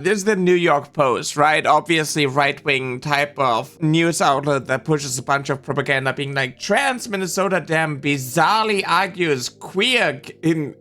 This is the New York Post, right? Obviously right-wing type of news outlet that pushes a bunch of propaganda being like, Trans Minnesota Dem bizarrely argues queer, in,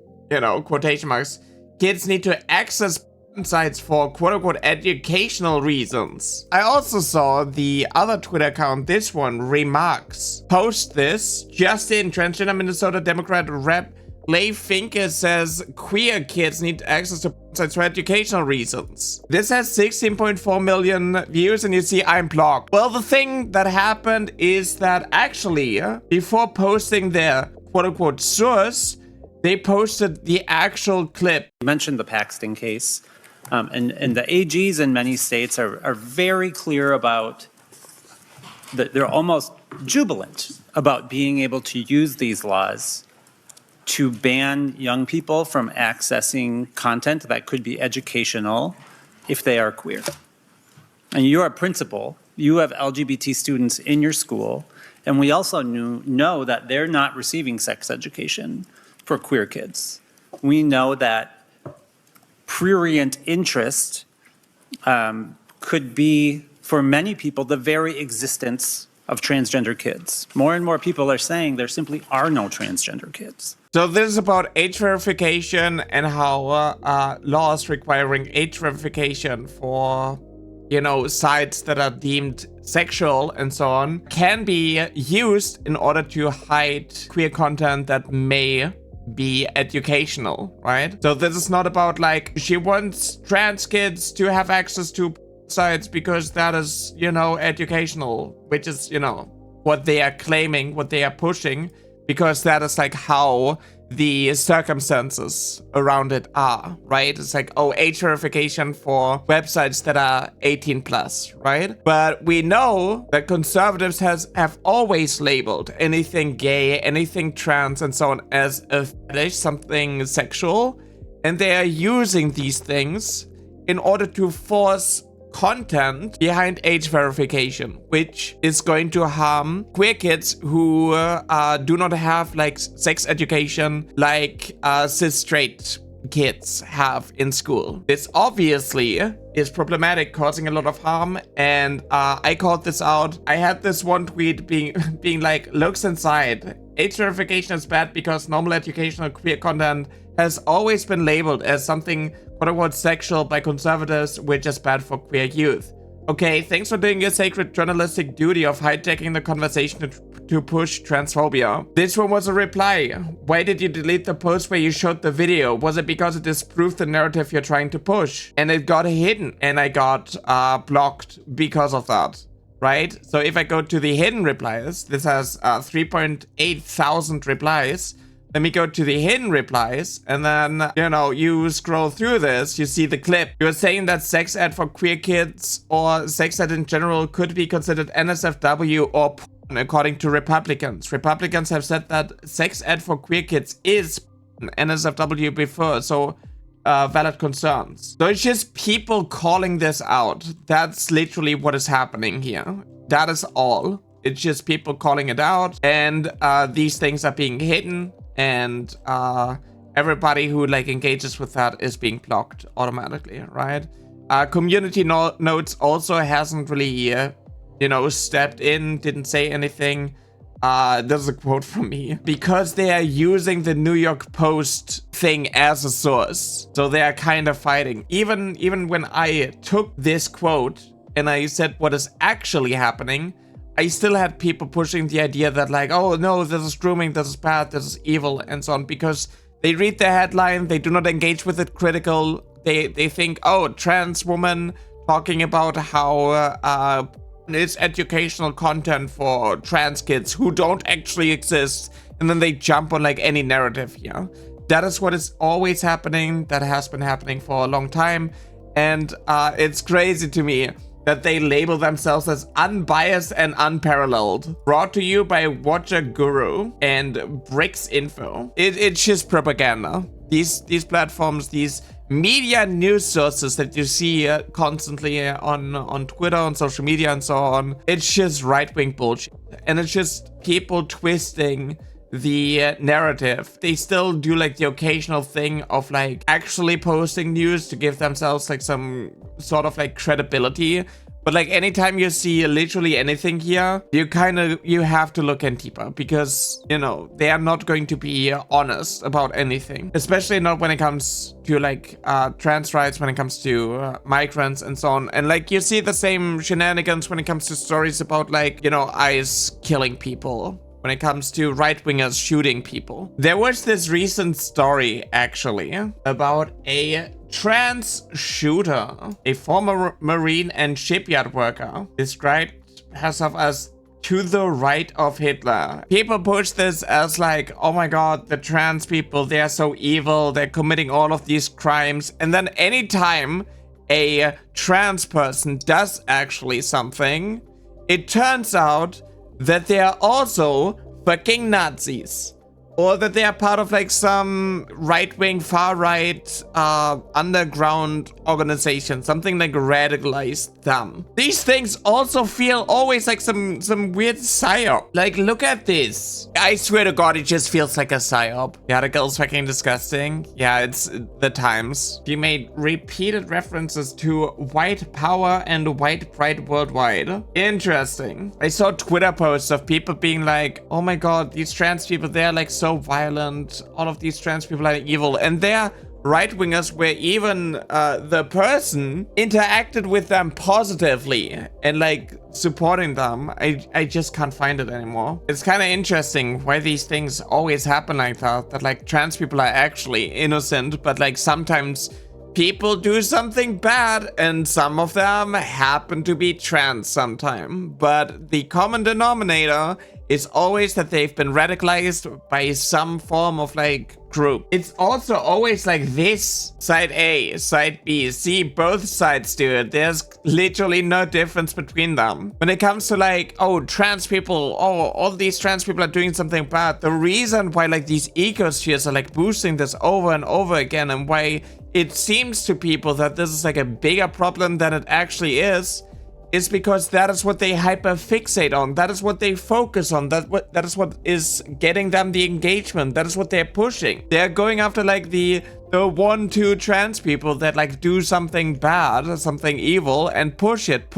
quotation marks, kids need to access sites for quote-unquote educational reasons. I also saw the other Twitter account, this one, Remarks, post this. Justin, transgender Minnesota Democrat Rep. Leigh Finke says queer kids need access to sites for educational reasons. This has 16.4 million views and you see I'm blocked. Well, the thing that happened is that actually, before posting their quote-unquote source, they posted the actual clip. You mentioned the Paxton case, and the AGs in many states are very clear about that. They're almost jubilant about being able to use these laws to ban young people from accessing content that could be educational if they are queer. And you're a principal, you have LGBT students in your school, and we also know that they're not receiving sex education for queer kids. We know that prurient interest could be, for many people, the very existence of transgender kids. More and more people are saying there simply are no transgender kids. So this is about age verification and how laws requiring age verification for, sites that are deemed sexual and so on can be used in order to hide queer content that may be educational, right? So this is not about like, she wants trans kids to have access to sites because that is, educational, which is, what they are claiming, what they are pushing, because that is like how the circumstances around it are, right? It's like, oh, age verification for websites that are 18 plus, right? But we know that conservatives have always labeled anything gay, anything trans and so on as a fetish, something sexual. And they are using these things in order to force content behind age verification, which is going to harm queer kids who do not have like sex education like cis straight kids have in school. This obviously is problematic, causing a lot of harm, and I called this out. I had this one tweet being like, looks inside. Age verification is bad because normal educational queer content has always been labeled as something quote-unquote sexual by conservatives, which is bad for queer youth. Okay, thanks for doing your sacred journalistic duty of hijacking the conversation to push transphobia. This one was a reply. Why did you delete the post where you showed the video? Was it because it disproved the narrative you're trying to push? And it got hidden, and I got blocked because of that. Right? So if I go to the hidden replies, this has 3.8 thousand replies. Let me go to the hidden replies, and then, you scroll through this, you see the clip. You're saying that sex ed for queer kids or sex ed in general could be considered NSFW or porn, according to Republicans. Republicans have said that sex ed for queer kids is NSFW before, so valid concerns. So it's just people calling this out. That's literally what is happening here. That is all. It's just people calling it out, and these things are being hidden. And everybody who engages with that is being blocked automatically, right? Community notes also hasn't really, stepped in, didn't say anything. There's a quote from me. Because they are using the New York Post thing as a source, so they are kind of fighting. Even when I took this quote and I said what is actually happening, I still had people pushing the idea that oh no, this is grooming, this is bad, this is evil, and so on, because they read the headline, they do not engage with it critical. They think, oh, trans woman talking about how it's educational content for trans kids who don't actually exist, and then they jump on any narrative here. That is what is always happening, that has been happening for a long time, and it's crazy to me that they label themselves as unbiased and unparalleled. Brought to you by Watcher Guru and Bricks Info. It's just propaganda. These platforms, these media news sources that you see constantly on Twitter, on social media and so on, it's just right-wing bullshit. And it's just people twisting the narrative. They still do like the occasional thing of like actually posting news to give themselves like some sort of like credibility. But like anytime you see literally anything here, you have to look in deeper, because, you know, they are not going to be honest about anything, especially not when it comes to like trans rights, when it comes to migrants and so on. And like you see the same shenanigans when it comes to stories about like, you know, ICE killing people, when it comes to right-wingers shooting people. There was this recent story actually about a trans shooter, a former Marine and shipyard worker, described herself as to the right of Hitler. People push this as like, oh my god, the trans people, they are so evil, they're committing all of these crimes. And then anytime a trans person does actually something, it turns out that they are also fucking Nazis. Or that they are part of like some right-wing, far-right underground organization, something like radicalized them. These things also feel always like some weird psyop. Like, look at this. I swear to God, it just feels like a psyop. The article's fucking disgusting. Yeah, it's the Times. She made repeated references to white power and white pride worldwide. Interesting. I saw Twitter posts of people being like, oh my god, these trans people, they're like so violent, all of these trans people are evil, and they're right-wingers where even the person interacted with them positively and like supporting them. I just can't find it anymore. It's kind of interesting why these things always happen like that like trans people are actually innocent, but like sometimes people do something bad and some of them happen to be trans sometime, but the common denominator is always that they've been radicalized by some form of like group. It's also always like this. Side A, side B, C, both sides do it. There's literally no difference between them. When it comes to like, oh, trans people, oh, all these trans people are doing something bad. The reason why like these ecospheres are like boosting this over and over again, and why it seems to people that this is like a bigger problem than it actually is because that is what they hyperfixate on. That is what they focus on. That is what is getting them the engagement. That is what they're pushing. They're going after like the 1-2 trans people that like do something bad, something evil, and push it,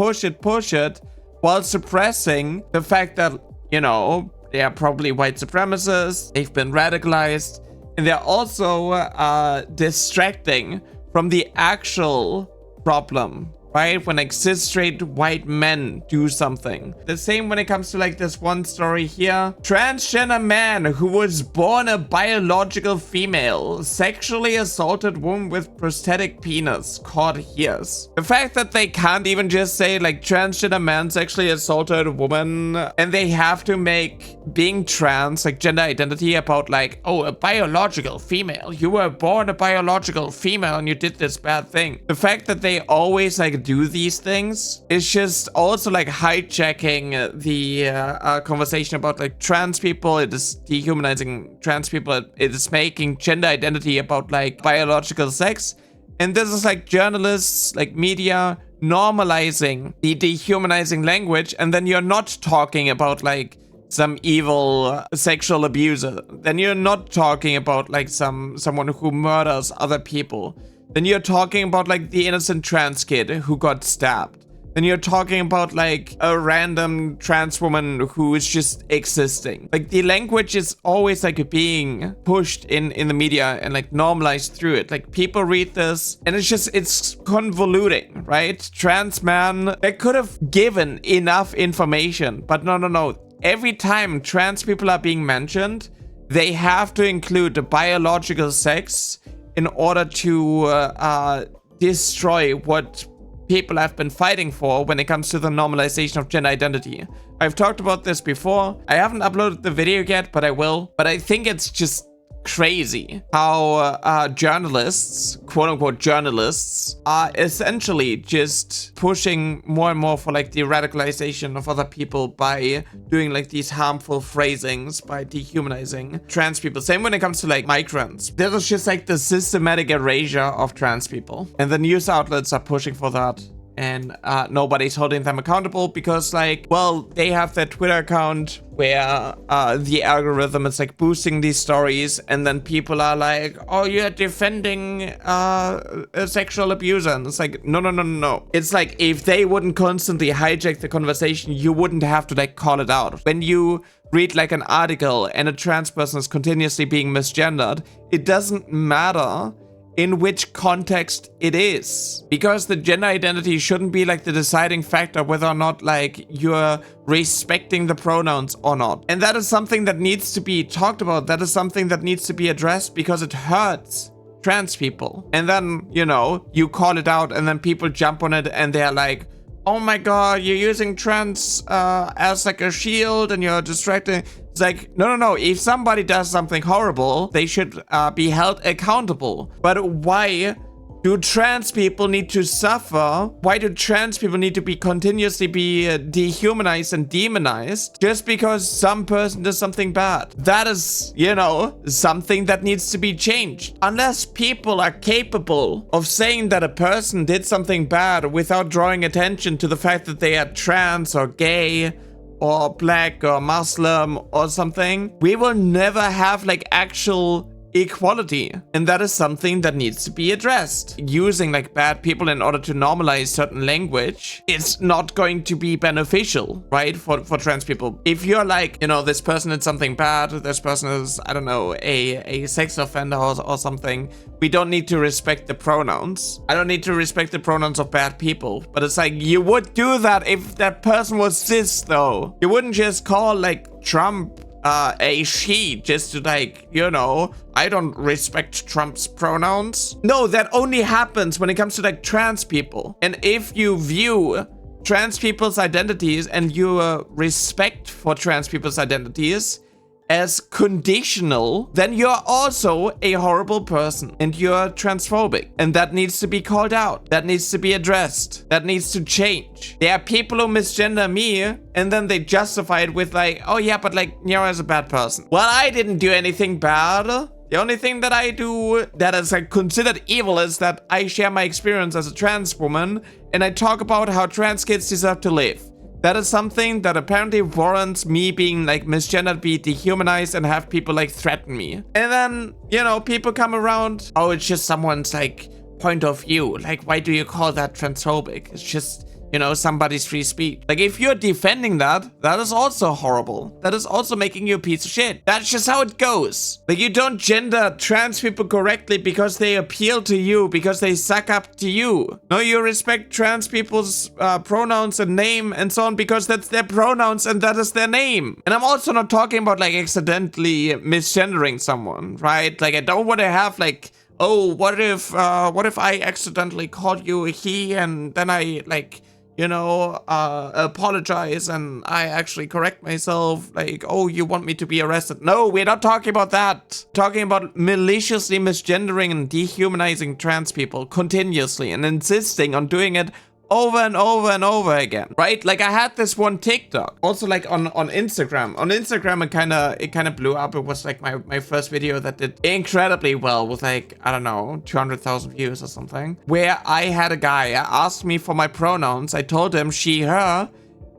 while suppressing the fact that, you know, they are probably white supremacists, they've been radicalized, and they're also distracting from the actual problem. Right? When like cis straight white men do something. The same when it comes to like this one story here. Transgender man who was born a biological female sexually assaulted woman with prosthetic penis caught hears. The fact that they can't even just say like transgender man sexually assaulted a woman, and they have to make being trans, like gender identity, about like, oh, a biological female. You were born a biological female and you did this bad thing. The fact that they always like do these things is just also like hijacking the conversation about like trans people. It is dehumanizing trans people. It is making gender identity about like biological sex. And this is like journalists, like media, normalizing the dehumanizing language. And then you're not talking about like some evil sexual abuser. Then you're not talking about like someone who murders other people. Then you're talking about like the innocent trans kid who got stabbed. Then you're talking about like a random trans woman who is just existing. Like the language is always like being pushed in the media and like normalized through it. Like people read this and it's convoluting, right? Trans man, they could have given enough information, but no. Every time trans people are being mentioned, they have to include the biological sex in order to destroy what people have been fighting for when it comes to the normalization of gender identity. I've talked about this before. I haven't uploaded the video yet, but I will. But I think it's just crazy how journalists, quote-unquote journalists, are essentially just pushing more and more for like the radicalization of other people by doing like these harmful phrasings, by dehumanizing trans people. Same when it comes to like migrants. There's just like the systematic erasure of trans people, and the news outlets are pushing for that and nobody's holding them accountable because, like, well, they have their Twitter account where the algorithm is like boosting these stories, and then people are like, oh, you're defending a sexual abuser, and it's like, no. It's like, if they wouldn't constantly hijack the conversation, you wouldn't have to like call it out. When you read like an article and a trans person is continuously being misgendered, it doesn't matter in which context it is, because the gender identity shouldn't be like the deciding factor whether or not like you're respecting the pronouns or not. And that is something that needs to be talked about. That is something that needs to be addressed because it hurts trans people. And then, you know, you call it out and then people jump on it and they're like, oh my god, you're using trans as like a shield and you're distracting. It's like, no. If somebody does something horrible, they should be held accountable. But why do trans people need to suffer? Why do trans people need to be continuously dehumanized and demonized just because some person does something bad? That is, you know, something that needs to be changed. Unless people are capable of saying that a person did something bad without drawing attention to the fact that they are trans or gay or black or Muslim or something, we will never have like actual equality. And that is something that needs to be addressed. Using like bad people in order to normalize certain language is not going to be beneficial, right, for trans people. If you're like, you know, this person did something bad, this person is, I don't know, a sex offender or something, we don't need to respect the pronouns. I don't need to respect the pronouns of bad people. But it's like, you would do that if that person was cis, though. You wouldn't just call like Trump a she just to like, you know, I don't respect Trump's pronouns. No, that only happens when it comes to like trans people. And if you view trans people's identities and your respect for trans people's identities as conditional, then you're also a horrible person and you're transphobic. And that needs to be called out. That needs to be addressed. That needs to change. There are people who misgender me and then they justify it with like, oh yeah, but like Nero is a bad person. Well, I didn't do anything bad. The only thing that I do that is like considered evil is that I share my experience as a trans woman and I talk about how trans kids deserve to live. That is something that apparently warrants me being like misgendered, be dehumanized, and have people like threaten me. And then, you know, people come around, oh, it's just someone's like point of view. Like, why do you call that transphobic? It's just, you know, somebody's free speech. Like, if you're defending that, that is also horrible. That is also making you a piece of shit. That's just how it goes. Like, you don't gender trans people correctly because they appeal to you, because they suck up to you. No, you respect trans people's pronouns and name and so on because that's their pronouns and that is their name. And I'm also not talking about like accidentally misgendering someone, right? Like, I don't want to have like, oh, what if I accidentally called you a he and then I like, you know, apologize and I actually correct myself, like, oh, you want me to be arrested. No, we're not talking about that. We're talking about maliciously misgendering and dehumanizing trans people continuously and insisting on doing it over and over and over again, right? Like, I had this one TikTok, also like on Instagram. On Instagram, it kind of blew up. It was like my first video that did incredibly well with like, I don't know, 200,000 views or something, where I had a guy ask me for my pronouns. I told him she, her,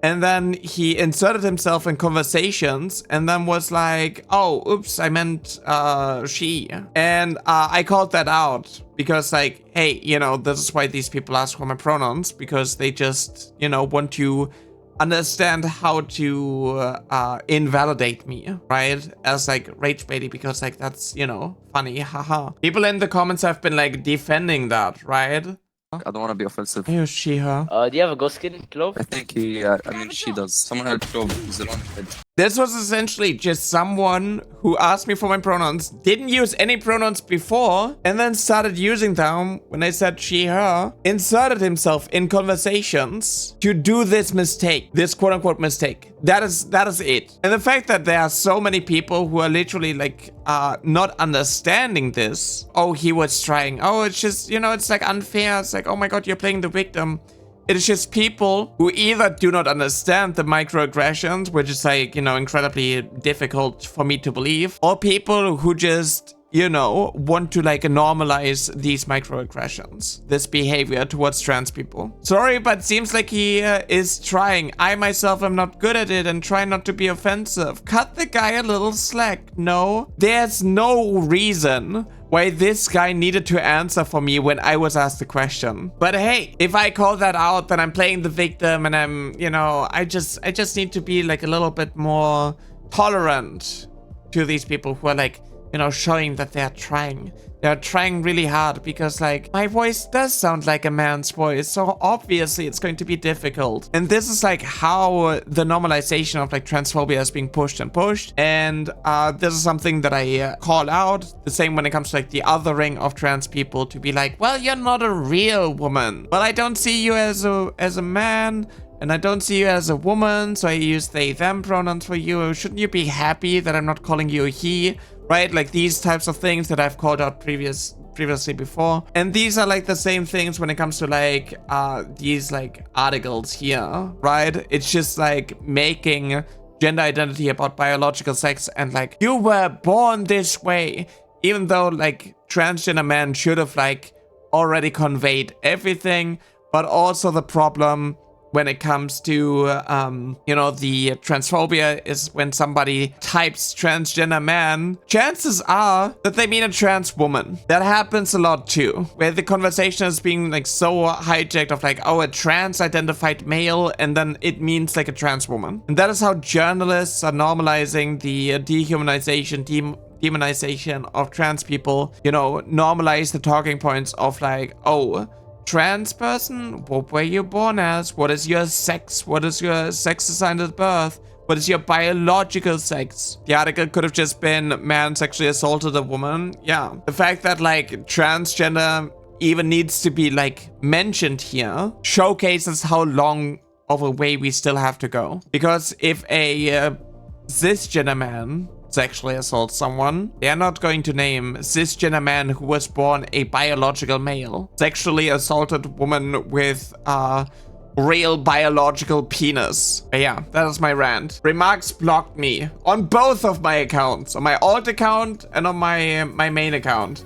and then he inserted himself in conversations and then was like, oh, oops, I meant she. And I called that out because like, hey, you know, this is why these people ask for my pronouns, because they just, you know, want to understand how to invalidate me, right? As like rage baity, because like that's, you know, funny, haha. People in the comments have been like defending that, right? I don't want to be offensive. Hey, she, her. Do you have a ghost skin, Clove? I think she does. Someone had Clove. He's the one head. This was essentially just someone who asked me for my pronouns, didn't use any pronouns before, and then started using them when I said she, her, inserted himself in conversations to do this mistake, this quote-unquote mistake. That is it. And the fact that there are so many people who are literally like not understanding this. Oh, he was trying. Oh, it's just, you know, it's like unfair. It's like, oh my god, you're playing the victim. It is just people who either do not understand the microaggressions, which is like, you know, incredibly difficult for me to believe, or people who just you know, want to like normalize these microaggressions, this behavior towards trans people. Sorry, but seems like he is trying. I myself am not good at it and try not to be offensive. Cut the guy a little slack. No, there's no reason why this guy needed to answer for me when I was asked the question. But hey, if I call that out, then I'm playing the victim and I'm, you know, I just need to be like a little bit more tolerant to these people who are like, you know, showing that they're trying. They're trying really hard because like my voice does sound like a man's voice. So obviously it's going to be difficult. And this is like how the normalization of like transphobia is being pushed and pushed. And this is something that I call out. The same when it comes to like the othering of trans people, to be like, well, you're not a real woman. Well, I don't see you as a man. And I don't see you as a woman, so I use they, them pronouns for you. Shouldn't you be happy that I'm not calling you a he? Right? Like these types of things that I've called out previously before. And these are like the same things when it comes to like these like articles here, right? It's just like making gender identity about biological sex and like, you were born this way. Even though like transgender men should have like already conveyed everything, but also the problem when it comes to, you know, the transphobia is when somebody types transgender man, chances are that they mean a trans woman. That happens a lot too, where the conversation is being like so hijacked of like, oh, a trans identified male, and then it means like a trans woman. And that is how journalists are normalizing the dehumanization, demonization of trans people, you know, normalize the talking points of like, oh, trans person, what were you born as? What is your sex? What is your sex assigned at birth? What is your biological sex? The article could have just been man sexually assaulted a woman. Yeah. The fact that like transgender even needs to be like mentioned here showcases how long of a way we still have to go. Because if a cisgender man sexually assault someone, they are not going to name cisgender man who was born a biological male, sexually assaulted woman with a real biological penis. But yeah, that is my rant. Remarks blocked me on both of my accounts, on my alt account and on my main account.